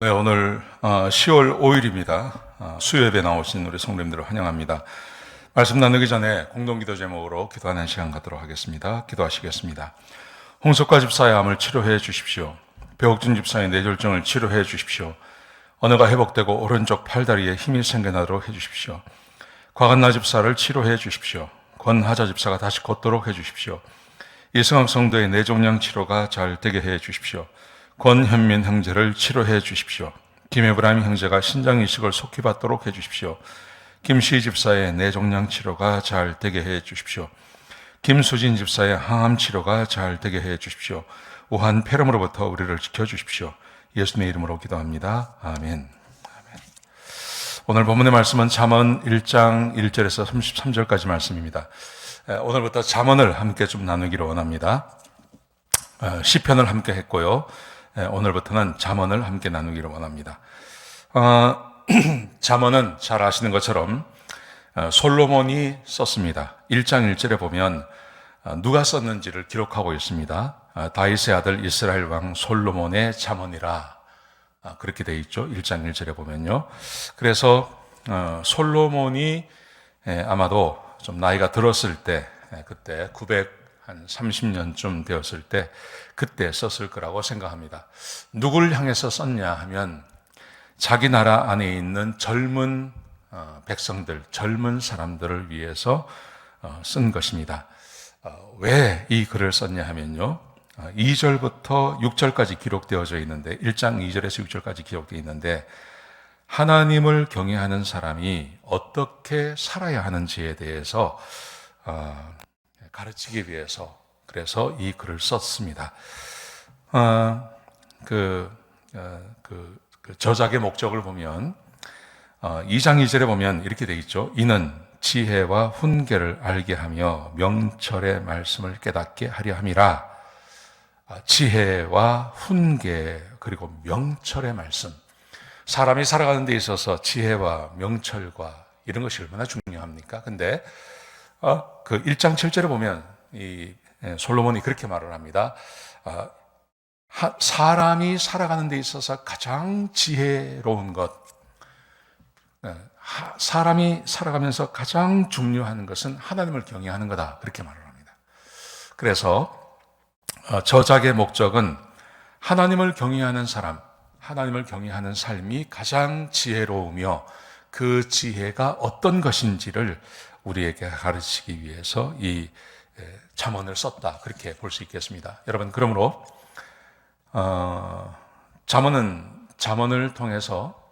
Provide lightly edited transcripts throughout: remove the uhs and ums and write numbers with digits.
네, 오늘 10월 5일입니다. 수요예배 나오신 우리 성도님들을 환영합니다. 말씀 나누기 전에 공동기도 제목으로 기도하는 시간 갖도록 하겠습니다. 기도하시겠습니다. 홍석과 집사의 암을 치료해 주십시오. 배옥준 집사의 뇌졸중을 치료해 주십시오. 언어가 회복되고 오른쪽 팔다리에 힘이 생겨나도록 해주십시오. 곽한나 집사를 치료해 주십시오. 권하자 집사가 다시 걷도록 해주십시오. 이승학 성도의 뇌종양 치료가 잘 되게 해 주십시오. 권현민 형제를 치료해 주십시오. 김에브라임 형제가 신장 이식을 속히 받도록 해 주십시오. 김시 집사의 뇌종양 치료가 잘 되게 해 주십시오. 김수진 집사의 항암 치료가 잘 되게 해 주십시오. 우한 폐렴으로부터 우리를 지켜 주십시오. 예수님의 이름으로 기도합니다. 아멘. 오늘 본문의 말씀은 잠언 1장 1절에서 33절까지 말씀입니다. 오늘부터 잠언을 함께 좀 나누기를 원합니다. 시편을 함께 했고요. 오늘부터는 잠언을 함께 나누기를 원합니다. 잠언은 잘 아시는 것처럼 솔로몬이 썼습니다. 1장 1절에 보면 누가 썼는지를 기록하고 있습니다. 다윗의 아들 이스라엘 왕 솔로몬의 잠언이라 그렇게 되어 있죠. 1장 1절에 보면요. 그래서 솔로몬이 아마도 좀 나이가 들었을 때, 그때 930년쯤 되었을 때 그때 썼을 거라고 생각합니다. 누굴 향해서 썼냐 하면 자기 나라 안에 있는 젊은 백성들, 젊은 사람들을 위해서 쓴 것입니다. 왜 이 글을 썼냐 하면요. 2절부터 6절까지 기록되어져 있는데 1장 2절에서 6절까지 기록되어 있는데 하나님을 경외하는 사람이 어떻게 살아야 하는지에 대해서 가르치기 위해서 그래서 이 글을 썼습니다. 저작의 목적을 보면 2장 2절에 보면 이렇게 되어 있죠. 이는 지혜와 훈계를 알게 하며 명철의 말씀을 깨닫게 하려 함이라. 지혜와 훈계 그리고 명철의 말씀. 사람이 살아가는 데 있어서 지혜와 명철과 이런 것이 얼마나 중요합니까? 근데 그 1장 7절에 보면 이 솔로몬이 그렇게 말을 합니다. 사람이 살아가는 데 있어서 가장 지혜로운 것, 사람이 살아가면서 가장 중요한 것은 하나님을 경외하는 거다. 그렇게 말을 합니다. 그래서 저작의 목적은 하나님을 경외하는 사람, 하나님을 경외하는 삶이 가장 지혜로우며 그 지혜가 어떤 것인지를 우리에게 가르치기 위해서 이 잠언을 썼다. 그렇게 볼 수 있겠습니다. 여러분, 그러므로 잠언을 통해서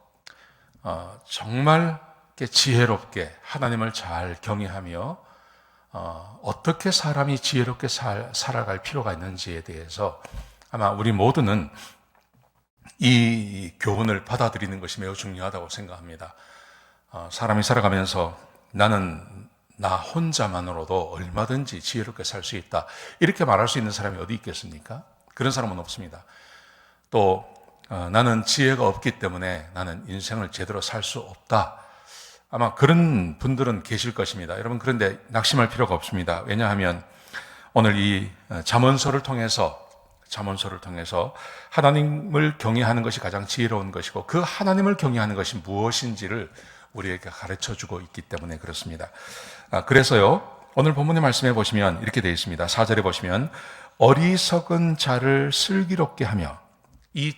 정말 지혜롭게 하나님을 잘 경외하며 어떻게 사람이 지혜롭게 살아갈 필요가 있는지에 대해서 아마 우리 모두는 이 교훈을 받아들이는 것이 매우 중요하다고 생각합니다. 사람이 살아가면서 나는 나 혼자만으로도 얼마든지 지혜롭게 살 수 있다. 이렇게 말할 수 있는 사람이 어디 있겠습니까? 그런 사람은 없습니다. 또 나는 지혜가 없기 때문에 나는 인생을 제대로 살 수 없다. 아마 그런 분들은 계실 것입니다. 여러분, 그런데 낙심할 필요가 없습니다. 왜냐하면 오늘 이 잠언서를 통해서 하나님을 경외하는 것이 가장 지혜로운 것이고 그 하나님을 경외하는 것이 무엇인지를 우리에게 가르쳐주고 있기 때문에 그렇습니다. 그래서요, 오늘 본문의 말씀에 보시면 이렇게 되어 있습니다. 4절에 보시면 어리석은 자를 슬기롭게 하며, 이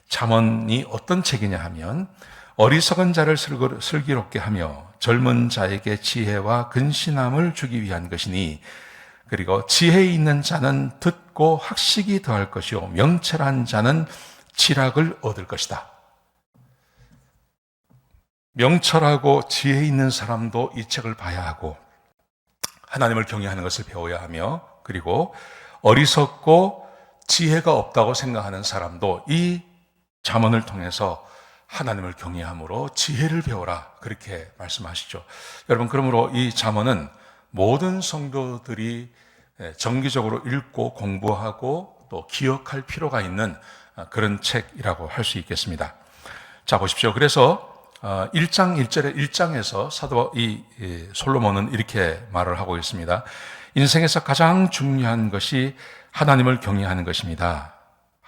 잠언이 어떤 책이냐 하면 어리석은 자를 슬기롭게 하며 젊은 자에게 지혜와 근신함을 주기 위한 것이니, 그리고 지혜 있는 자는 듣고 학식이 더할 것이요 명철한 자는 지락을 얻을 것이다. 명철하고 지혜 있는 사람도 이 책을 봐야 하고 하나님을 경외하는 것을 배워야 하며, 그리고 어리석고 지혜가 없다고 생각하는 사람도 이 잠언을 통해서 하나님을 경외함으로 지혜를 배워라. 그렇게 말씀하시죠. 여러분, 그러므로 이 잠언은 모든 성도들이 정기적으로 읽고 공부하고 또 기억할 필요가 있는 그런 책이라고 할 수 있겠습니다. 자, 보십시오. 그래서 1장에서 사도 솔로몬은 이렇게 말을 하고 있습니다. 인생에서 가장 중요한 것이 하나님을 경외하는 것입니다.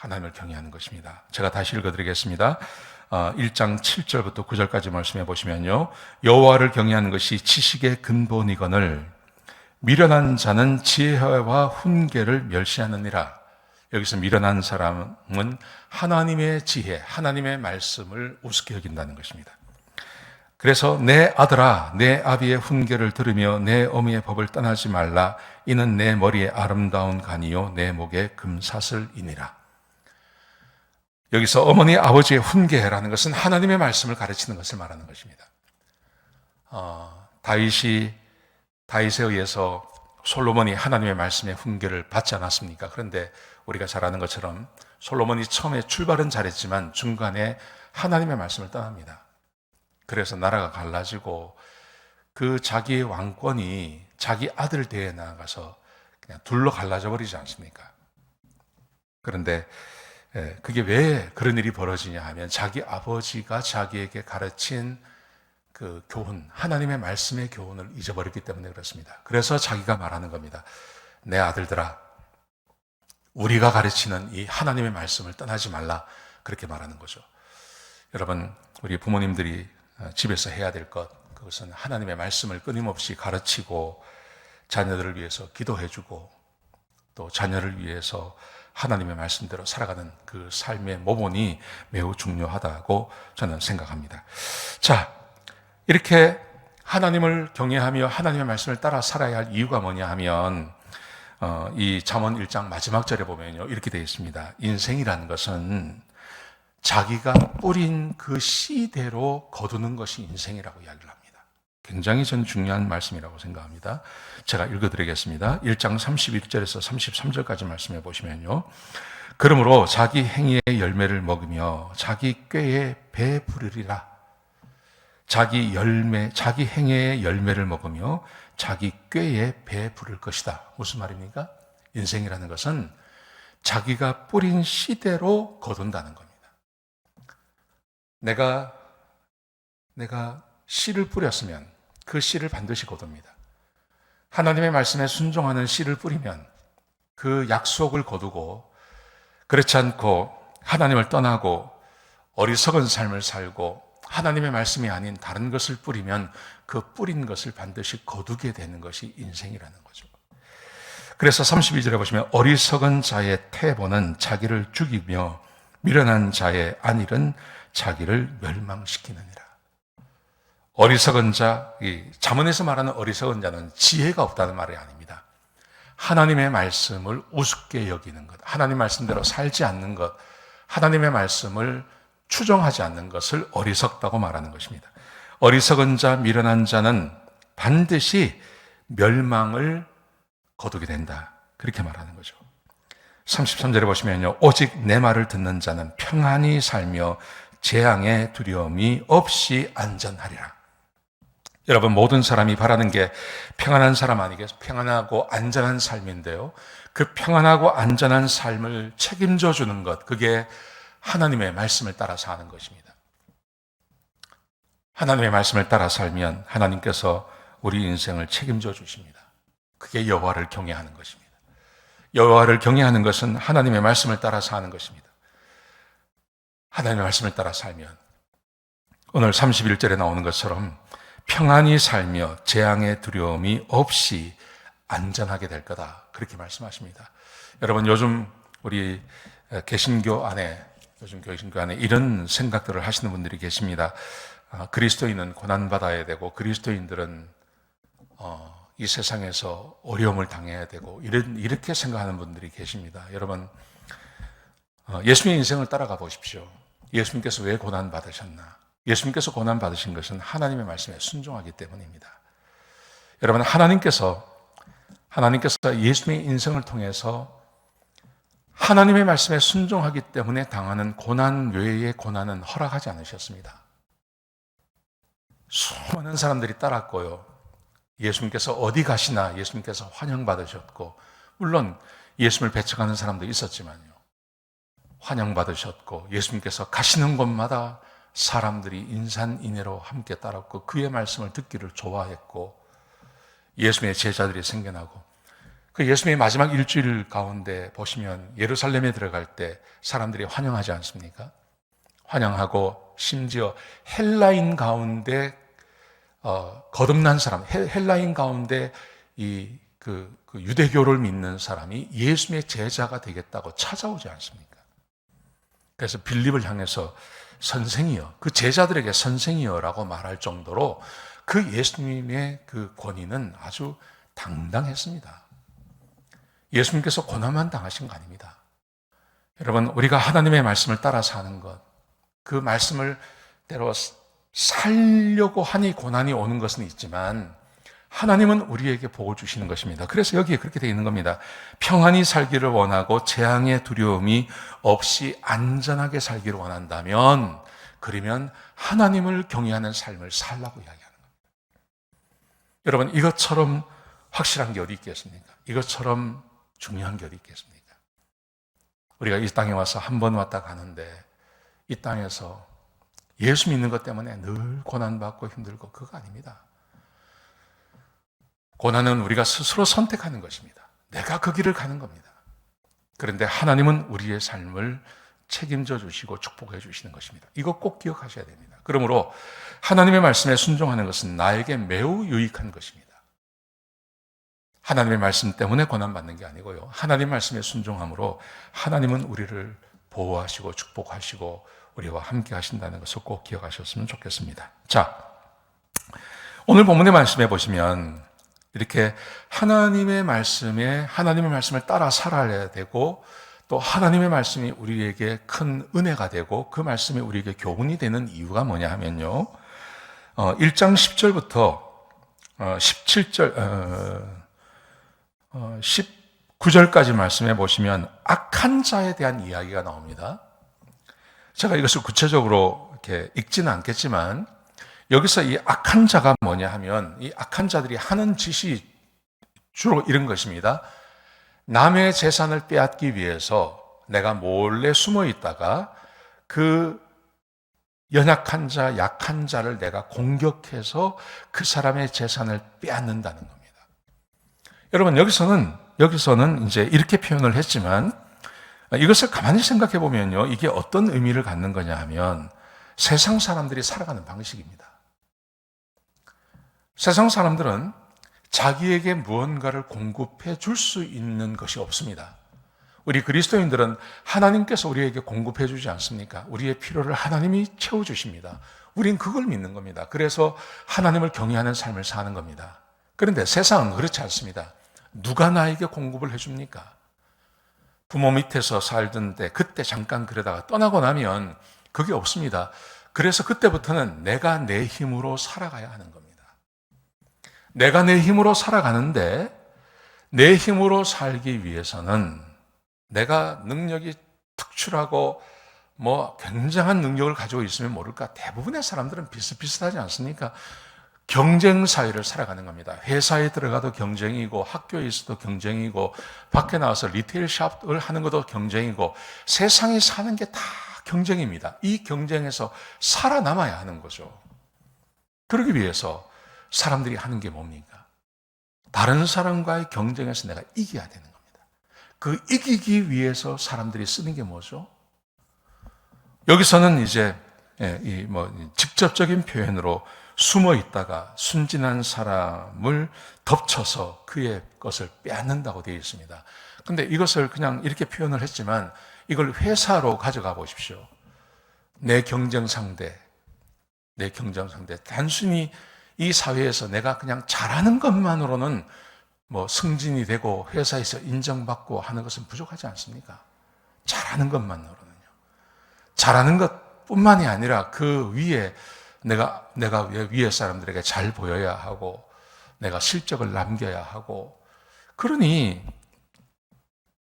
하나님을 경외하는 것입니다. 제가 다시 읽어드리겠습니다. 1장 7절부터 9절까지 말씀해 보시면요. 여호와를 경외하는 것이 지식의 근본이거늘 미련한 자는 지혜와 훈계를 멸시하느니라. 여기서 미련한 사람은 하나님의 지혜, 하나님의 말씀을 우습게 여긴다는 것입니다. 그래서 내 아들아, 내 아비의 훈계를 들으며 내 어미의 법을 떠나지 말라. 이는 내 머리에 아름다운 간이요 내 목에 금사슬이니라. 여기서 어머니, 아버지의 훈계라는 것은 하나님의 말씀을 가르치는 것을 말하는 것입니다. 다윗에 의해서 솔로몬이 하나님의 말씀의 훈계를 받지 않았습니까? 그런데 우리가 잘 아는 것처럼 솔로몬이 처음에 출발은 잘했지만 중간에 하나님의 말씀을 떠납니다. 그래서 나라가 갈라지고 그 자기의 왕권이 자기 아들 대에 나아가서 그냥 둘로 갈라져 버리지 않습니까? 그런데 그게 왜 그런 일이 벌어지냐 하면 자기 아버지가 자기에게 가르친 그 교훈, 하나님의 말씀의 교훈을 잊어버렸기 때문에 그렇습니다. 그래서 자기가 말하는 겁니다. 내 아들들아, 우리가 가르치는 이 하나님의 말씀을 떠나지 말라. 그렇게 말하는 거죠. 여러분, 우리 부모님들이 집에서 해야 될 것, 그것은 하나님의 말씀을 끊임없이 가르치고 자녀들을 위해서 기도해주고 또 자녀를 위해서 하나님의 말씀대로 살아가는 그 삶의 모본이 매우 중요하다고 저는 생각합니다. 자, 이렇게 하나님을 경외하며 하나님의 말씀을 따라 살아야 할 이유가 뭐냐 하면 이 잠언 1장 마지막 절에 보면요, 이렇게 되어 있습니다. 인생이라는 것은 자기가 뿌린 그 씨대로 거두는 것이 인생이라고 이야기를 합니다. 굉장히 전 중요한 말씀이라고 생각합니다. 제가 읽어드리겠습니다. 1장 31절에서 33절까지 말씀해 보시면요. 그러므로 자기 행위의 열매를 먹으며 자기 꾀에 배부르리라. 자기 행위의 열매를 먹으며 자기 꾀에 배부를 것이다. 무슨 말입니까? 인생이라는 것은 자기가 뿌린 씨대로 거둔다는 겁니다. 내가 씨를 뿌렸으면 그 씨를 반드시 거둡니다. 하나님의 말씀에 순종하는 씨를 뿌리면 그 약속을 거두고, 그렇지 않고 하나님을 떠나고 어리석은 삶을 살고 하나님의 말씀이 아닌 다른 것을 뿌리면 그 뿌린 것을 반드시 거두게 되는 것이 인생이라는 거죠. 그래서 32절에 보시면 어리석은 자의 태보는 자기를 죽이며 미련한 자의 안일은 자기를 멸망시키느니라. 어리석은 자, 이 잠언에서 말하는 어리석은 자는 지혜가 없다는 말이 아닙니다. 하나님의 말씀을 우습게 여기는 것, 하나님 말씀대로 살지 않는 것, 하나님의 말씀을 추종하지 않는 것을 어리석다고 말하는 것입니다. 어리석은 자, 미련한 자는 반드시 멸망을 거두게 된다. 그렇게 말하는 거죠. 33절에 보시면요. 오직 내 말을 듣는 자는 평안히 살며 재앙의 두려움이 없이 안전하리라. 여러분, 모든 사람이 바라는 게 평안한 사람 아니겠어요? 평안하고 안전한 삶인데요. 그 평안하고 안전한 삶을 책임져 주는 것, 그게 하나님의 말씀을 따라 사는 것입니다. 하나님의 말씀을 따라 살면 하나님께서 우리 인생을 책임져 주십니다. 그게 여호와를 경외하는 것입니다. 여호와를 경외하는 것은 하나님의 말씀을 따라 사는 것입니다. 하나님의 말씀을 따라 살면 오늘 31절에 나오는 것처럼 평안히 살며 재앙의 두려움이 없이 안전하게 될 거다. 그렇게 말씀하십니다. 여러분, 요즘 우리 개신교 안에 이런 생각들을 하시는 분들이 계십니다. 그리스도인은 고난받아야 되고 그리스도인들은 이 세상에서 어려움을 당해야 되고 이렇게 생각하는 분들이 계십니다. 여러분, 예수님의 인생을 따라가 보십시오. 예수님께서 왜 고난받으셨나? 예수님께서 고난받으신 것은 하나님의 말씀에 순종하기 때문입니다. 여러분, 하나님께서 예수님의 인생을 통해서 하나님의 말씀에 순종하기 때문에 당하는 고난 외의 고난은 허락하지 않으셨습니다. 수많은 사람들이 따랐고요. 예수님께서 어디 가시나 예수님께서 환영받으셨고, 물론 예수님을 배척하는 사람도 있었지만요. 환영받으셨고, 예수님께서 가시는 곳마다 사람들이 인산인해로 함께 따랐고, 그의 말씀을 듣기를 좋아했고, 예수님의 제자들이 생겨나고, 그 예수님의 마지막 일주일 가운데 보시면 예루살렘에 들어갈 때 사람들이 환영하지 않습니까? 환영하고 심지어 헬라인 가운데 거듭난 사람, 헬라인 가운데 그 유대교를 믿는 사람이 예수님의 제자가 되겠다고 찾아오지 않습니까? 그래서 빌립을 향해서 선생이여, 그 제자들에게 선생이여라고 말할 정도로 그 예수님의 그 권위는 아주 당당했습니다. 예수님께서 고난만 당하신 거 아닙니다. 여러분, 우리가 하나님의 말씀을 따라 사는 것, 그 말씀을 때로 살려고 하니 고난이 오는 것은 있지만 하나님은 우리에게 복을 주시는 것입니다. 그래서 여기에 그렇게 되어 있는 겁니다. 평안히 살기를 원하고 재앙의 두려움이 없이 안전하게 살기를 원한다면, 그러면 하나님을 경외하는 삶을 살라고 이야기하는 겁니다. 여러분, 이것처럼 확실한 게 어디 있겠습니까? 이것처럼 중요한 게 어디 있겠습니까? 우리가 이 땅에 와서 한 번 왔다 가는데 이 땅에서 예수 믿는 것 때문에 늘 고난받고 힘들고, 그거 아닙니다. 고난은 우리가 스스로 선택하는 것입니다. 내가 그 길을 가는 겁니다. 그런데 하나님은 우리의 삶을 책임져 주시고 축복해 주시는 것입니다. 이거 꼭 기억하셔야 됩니다. 그러므로 하나님의 말씀에 순종하는 것은 나에게 매우 유익한 것입니다. 하나님의 말씀 때문에 고난받는 게 아니고요, 하나님 말씀에 순종함으로 하나님은 우리를 보호하시고 축복하시고 우리와 함께 하신다는 것을 꼭 기억하셨으면 좋겠습니다. 자, 오늘 본문의 말씀에 보시면 이렇게 하나님의 말씀을 따라 살아야 되고, 또 하나님의 말씀이 우리에게 큰 은혜가 되고 그 말씀이 우리에게 교훈이 되는 이유가 뭐냐 하면요, 1장 10절부터 17절 19절까지 말씀해 보시면 악한 자에 대한 이야기가 나옵니다. 제가 이것을 구체적으로 이렇게 읽지는 않겠지만, 여기서 이 악한 자가 뭐냐 하면, 이 악한 자들이 하는 짓이 주로 이런 것입니다. 남의 재산을 빼앗기 위해서 내가 몰래 숨어 있다가 그 연약한 자, 약한 자를 내가 공격해서 그 사람의 재산을 빼앗는다는 겁니다. 여러분, 여기서는 이제 이렇게 표현을 했지만, 이것을 가만히 생각해 보면요, 이게 어떤 의미를 갖는 거냐 하면 세상 사람들이 살아가는 방식입니다. 세상 사람들은 자기에게 무언가를 공급해 줄 수 있는 것이 없습니다. 우리 그리스도인들은 하나님께서 우리에게 공급해 주지 않습니까? 우리의 필요를 하나님이 채워주십니다. 우린 그걸 믿는 겁니다. 그래서 하나님을 경외하는 삶을 사는 겁니다. 그런데 세상은 그렇지 않습니다. 누가 나에게 공급을 해줍니까? 부모 밑에서 살던 때 그때 잠깐 그러다가 떠나고 나면 그게 없습니다. 그래서 그때부터는 내가 내 힘으로 살아가야 하는 겁니다. 내가 내 힘으로 살아가는데, 내 힘으로 살기 위해서는 내가 능력이 특출하고 굉장한 능력을 가지고 있으면 모를까, 대부분의 사람들은 비슷비슷하지 않습니까? 경쟁 사회를 살아가는 겁니다. 회사에 들어가도 경쟁이고, 학교에 있어도 경쟁이고, 밖에 나와서 리테일 샵을 하는 것도 경쟁이고, 세상에 사는 게 다 경쟁입니다. 이 경쟁에서 살아남아야 하는 거죠. 그러기 위해서 사람들이 하는 게 뭡니까? 다른 사람과의 경쟁에서 내가 이겨야 되는 겁니다. 그 이기기 위해서 사람들이 쓰는 게 뭐죠? 여기서는 이제 직접적인 표현으로 숨어 있다가 순진한 사람을 덮쳐서 그의 것을 빼앗는다고 되어 있습니다. 그런데 이것을 그냥 이렇게 표현을 했지만, 이걸 회사로 가져가 보십시오. 내 경쟁 상대, 단순히 이 사회에서 내가 그냥 잘하는 것만으로는 승진이 되고 회사에서 인정받고 하는 것은 부족하지 않습니까? 잘하는 것만으로는요. 잘하는 것뿐만이 아니라 그 위에 내가 위에 사람들에게 잘 보여야 하고, 내가 실적을 남겨야 하고, 그러니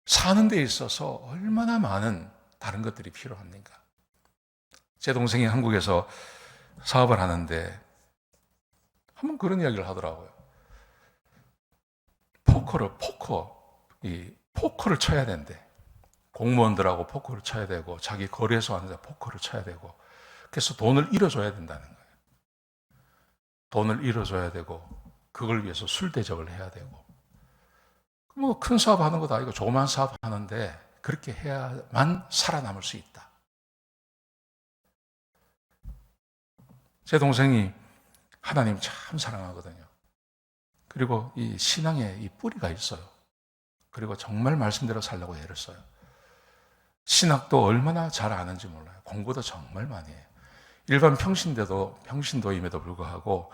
사는 데 있어서 얼마나 많은 다른 것들이 필요합니까? 제 동생이 한국에서 사업을 하는데 한번 그런 이야기를 하더라고요. 포커를 쳐야 된대. 공무원들하고 포커를 쳐야 되고, 자기 거래소 하는 데 포커를 쳐야 되고, 그래서 돈을 잃어줘야 된다는 거예요. 돈을 잃어줘야 되고, 그걸 위해서 술 대접을 해야 되고. 뭐 큰 사업 하는 것도 아니고 조그만 사업 하는데 그렇게 해야만 살아남을 수 있다. 제 동생이 하나님 참 사랑하거든요. 그리고 이 신앙에 이 뿌리가 있어요. 그리고 정말 말씀대로 살려고 애를 써요. 신학도 얼마나 잘 아는지 몰라요. 공부도 정말 많이 해요. 일반 평신도임에도 불구하고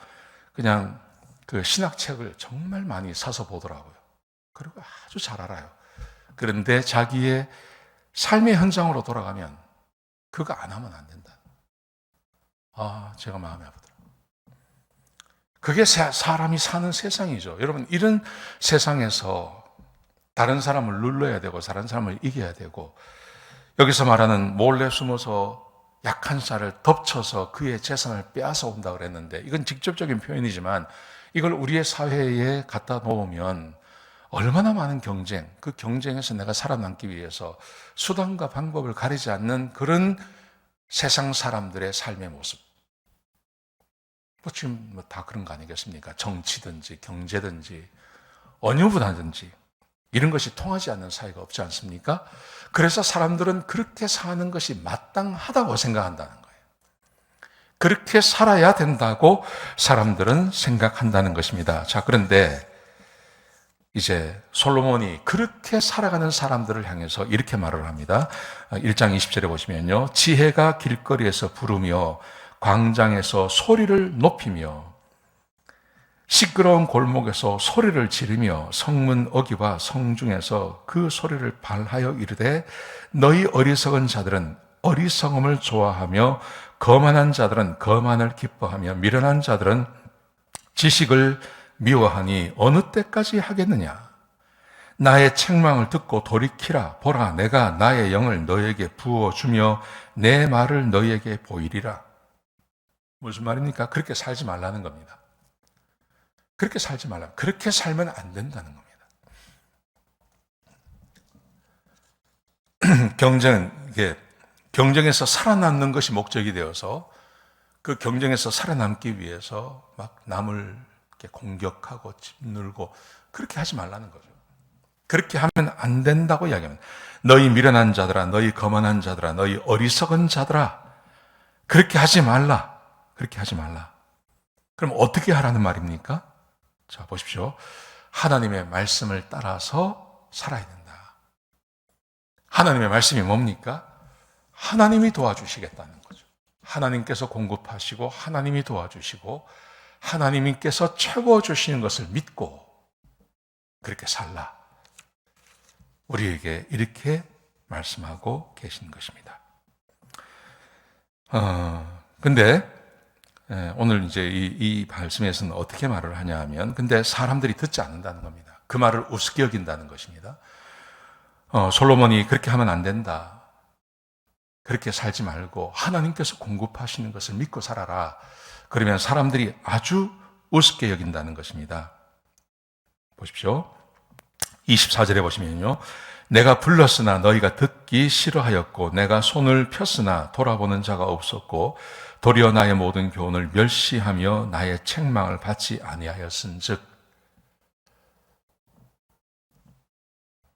그냥 그 신학책을 정말 많이 사서 보더라고요. 그리고 아주 잘 알아요. 그런데 자기의 삶의 현장으로 돌아가면 그거 안 하면 안 된다. 제가 마음이 아프더라고요. 그게 사람이 사는 세상이죠. 여러분, 이런 세상에서 다른 사람을 눌러야 되고 다른 사람을 이겨야 되고, 여기서 말하는 몰래 숨어서 약한 자를 덮쳐서 그의 재산을 빼앗아 온다 그랬는데, 이건 직접적인 표현이지만 이걸 우리의 사회에 갖다 놓으면 얼마나 많은 경쟁, 그 경쟁에서 내가 살아남기 위해서 수단과 방법을 가리지 않는 그런 세상 사람들의 삶의 모습. 지금 다 그런 거 아니겠습니까? 정치든지 경제든지 어느 분야든지 이런 것이 통하지 않는 사회가 없지 않습니까? 그래서 사람들은 그렇게 사는 것이 마땅하다고 생각한다는 거예요. 그렇게 살아야 된다고 사람들은 생각한다는 것입니다. 자, 그런데 이제 솔로몬이 그렇게 살아가는 사람들을 향해서 이렇게 말을 합니다. 1장 20절에 보시면요. 지혜가 길거리에서 부르며 광장에서 소리를 높이며 시끄러운 골목에서 소리를 지르며 성문 어귀와 성중에서 그 소리를 발하여 이르되 너희 어리석은 자들은 어리석음을 좋아하며 거만한 자들은 거만을 기뻐하며 미련한 자들은 지식을 미워하니 어느 때까지 하겠느냐? 나의 책망을 듣고 돌이키라. 보라, 내가 나의 영을 너에게 부어주며 내 말을 너에게 보이리라. 무슨 말입니까? 그렇게 살지 말라는 겁니다. 그렇게 살지 말라. 그렇게 살면 안 된다는 겁니다. 경쟁에서 살아남는 것이 목적이 되어서 그 경쟁에서 살아남기 위해서 막 남을 이렇게 공격하고 짓눌고 그렇게 하지 말라는 거죠. 그렇게 하면 안 된다고 이야기합니다. 너희 미련한 자들아, 너희 거만한 자들아, 너희 어리석은 자들아, 그렇게 하지 말라. 그렇게 하지 말라. 그럼 어떻게 하라는 말입니까? 자, 보십시오. 하나님의 말씀을 따라서 살아야 된다. 하나님의 말씀이 뭡니까? 하나님이 도와주시겠다는 거죠. 하나님께서 공급하시고 하나님이 도와주시고 하나님께서 채워주시는 것을 믿고 그렇게 살라. 우리에게 이렇게 말씀하고 계신 것입니다. 근데 오늘 이제 이 말씀에서는 어떻게 말을 하냐 하면, 근데 사람들이 듣지 않는다는 겁니다. 그 말을 우습게 여긴다는 것입니다. 솔로몬이 그렇게 하면 안 된다. 그렇게 살지 말고 하나님께서 공급하시는 것을 믿고 살아라. 그러면 사람들이 아주 우습게 여긴다는 것입니다. 보십시오. 24절에 보시면요. 내가 불렀으나 너희가 듣기 싫어하였고 내가 손을 폈으나 돌아보는 자가 없었고 도리어 나의 모든 교훈을 멸시하며 나의 책망을 받지 아니하였은즉.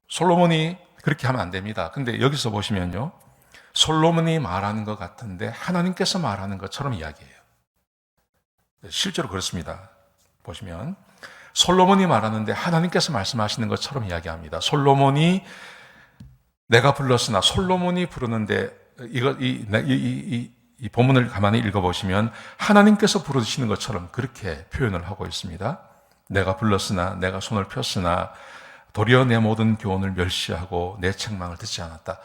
솔로몬이 그렇게 하면 안 됩니다. 근데 여기서 보시면요. 솔로몬이 말하는 것 같은데 하나님께서 말하는 것처럼 이야기해요. 실제로 그렇습니다. 보시면 솔로몬이 말하는데 하나님께서 말씀하시는 것처럼 이야기합니다. 솔로몬이 내가 불렀으나 솔로몬이 부르는데 이 본문을 가만히 읽어보시면 하나님께서 부르시는 것처럼 그렇게 표현을 하고 있습니다. 내가 불렀으나 내가 손을 폈으나 도리어 내 모든 교훈을 멸시하고 내 책망을 듣지 않았다.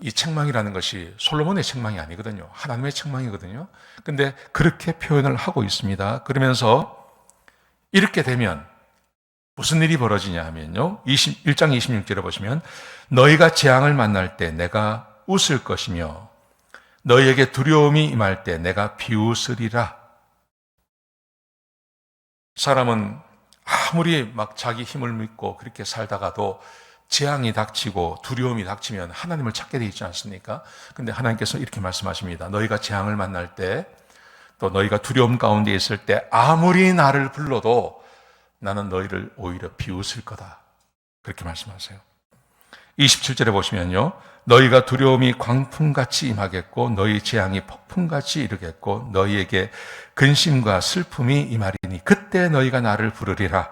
이 책망이라는 것이 솔로몬의 책망이 아니거든요. 하나님의 책망이거든요. 근데 그렇게 표현을 하고 있습니다. 그러면서 이렇게 되면 무슨 일이 벌어지냐 하면요. 1장 26절에 보시면 너희가 재앙을 만날 때 내가 웃을 것이며 너희에게 두려움이 임할 때 내가 비웃으리라. 사람은 아무리 막 자기 힘을 믿고 그렇게 살다가도 재앙이 닥치고 두려움이 닥치면 하나님을 찾게 되어 있지 않습니까? 근데 하나님께서 이렇게 말씀하십니다. 너희가 재앙을 만날 때 또 너희가 두려움 가운데 있을 때 아무리 나를 불러도 나는 너희를 오히려 비웃을 거다. 그렇게 말씀하세요. 27절에 보시면요. 너희가 두려움이 광풍같이 임하겠고 너희 재앙이 폭풍같이 이르겠고 너희에게 근심과 슬픔이 임하리니 그때 너희가 나를 부르리라.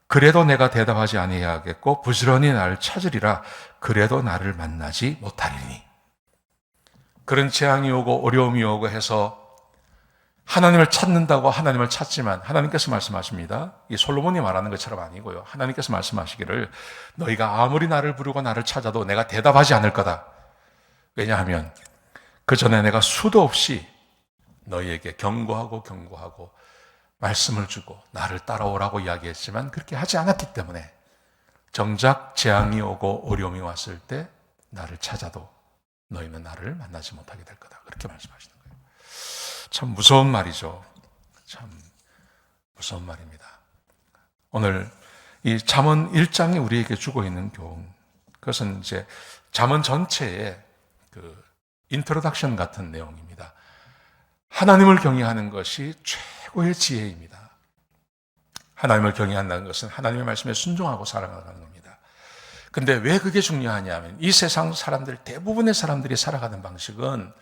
그래도 내가 대답하지 아니하겠고 부지런히 나를 찾으리라. 그래도 나를 만나지 못하리니. 그런 재앙이 오고 어려움이 오고 해서 하나님을 찾는다고 하나님을 찾지만 하나님께서 말씀하십니다. 이 솔로몬이 말하는 것처럼 아니고요. 하나님께서 말씀하시기를 너희가 아무리 나를 부르고 나를 찾아도 내가 대답하지 않을 거다. 왜냐하면 그 전에 내가 수도 없이 너희에게 경고하고 말씀을 주고 나를 따라오라고 이야기했지만 그렇게 하지 않았기 때문에 정작 재앙이 오고 어려움이 왔을 때 나를 찾아도 너희는 나를 만나지 못하게 될 거다. 그렇게 말씀하시는 거예요. 참 무서운 말이죠. 참 무서운 말입니다. 오늘 이 잠언 1장이 우리에게 주고 있는 교훈, 그것은 이제 잠언 전체의 그 인트로덕션 같은 내용입니다. 하나님을 경외하는 것이 최고의 지혜입니다. 하나님을 경외한다는 것은 하나님의 말씀에 순종하고 살아가는 겁니다. 근데 왜 그게 중요하냐면 이 세상 사람들, 대부분의 사람들이 살아가는 방식은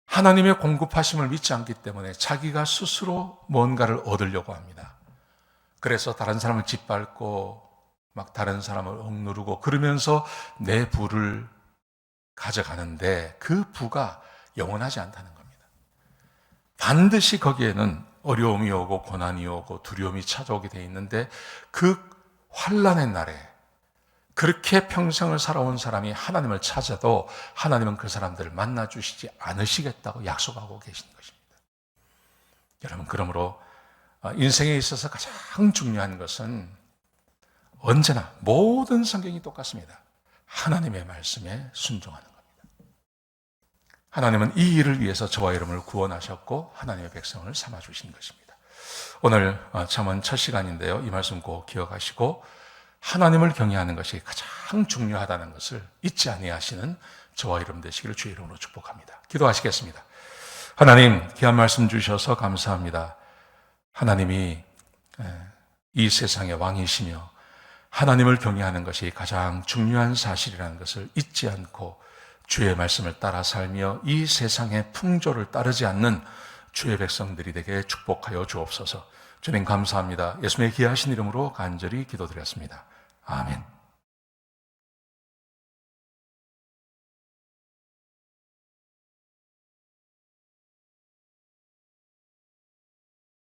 하나님의 공급하심을 믿지 않기 때문에 자기가 스스로 뭔가를 얻으려고 합니다. 그래서 다른 사람을 짓밟고 막 다른 사람을 억누르고 그러면서 내 부를 가져가는데 그 부가 영원하지 않다는 겁니다. 반드시 거기에는 어려움이 오고 고난이 오고 두려움이 찾아오게 돼 있는데 그 환난의 날에 그렇게 평생을 살아온 사람이 하나님을 찾아도 하나님은 그 사람들을 만나주시지 않으시겠다고 약속하고 계신 것입니다. 여러분, 그러므로 인생에 있어서 가장 중요한 것은 언제나 모든 성경이 똑같습니다. 하나님의 말씀에 순종하는 겁니다. 하나님은 이 일을 위해서 저와 여러분을 구원하셨고 하나님의 백성을 삼아주신 것입니다. 오늘 잠언 첫 시간인데요. 이 말씀 꼭 기억하시고 하나님을 경외하는 것이 가장 중요하다는 것을 잊지 아니하시는 저와 여러분 되시기를 주의 이름으로 축복합니다. 기도하시겠습니다. 하나님, 귀한 말씀 주셔서 감사합니다. 하나님이 이 세상의 왕이시며 하나님을 경외하는 것이 가장 중요한 사실이라는 것을 잊지 않고 주의 말씀을 따라 살며 이 세상의 풍조를 따르지 않는 주의 백성들이 되게 축복하여 주옵소서. 주님 감사합니다. 예수님의 귀하신 이름으로 간절히 기도드렸습니다. 아멘.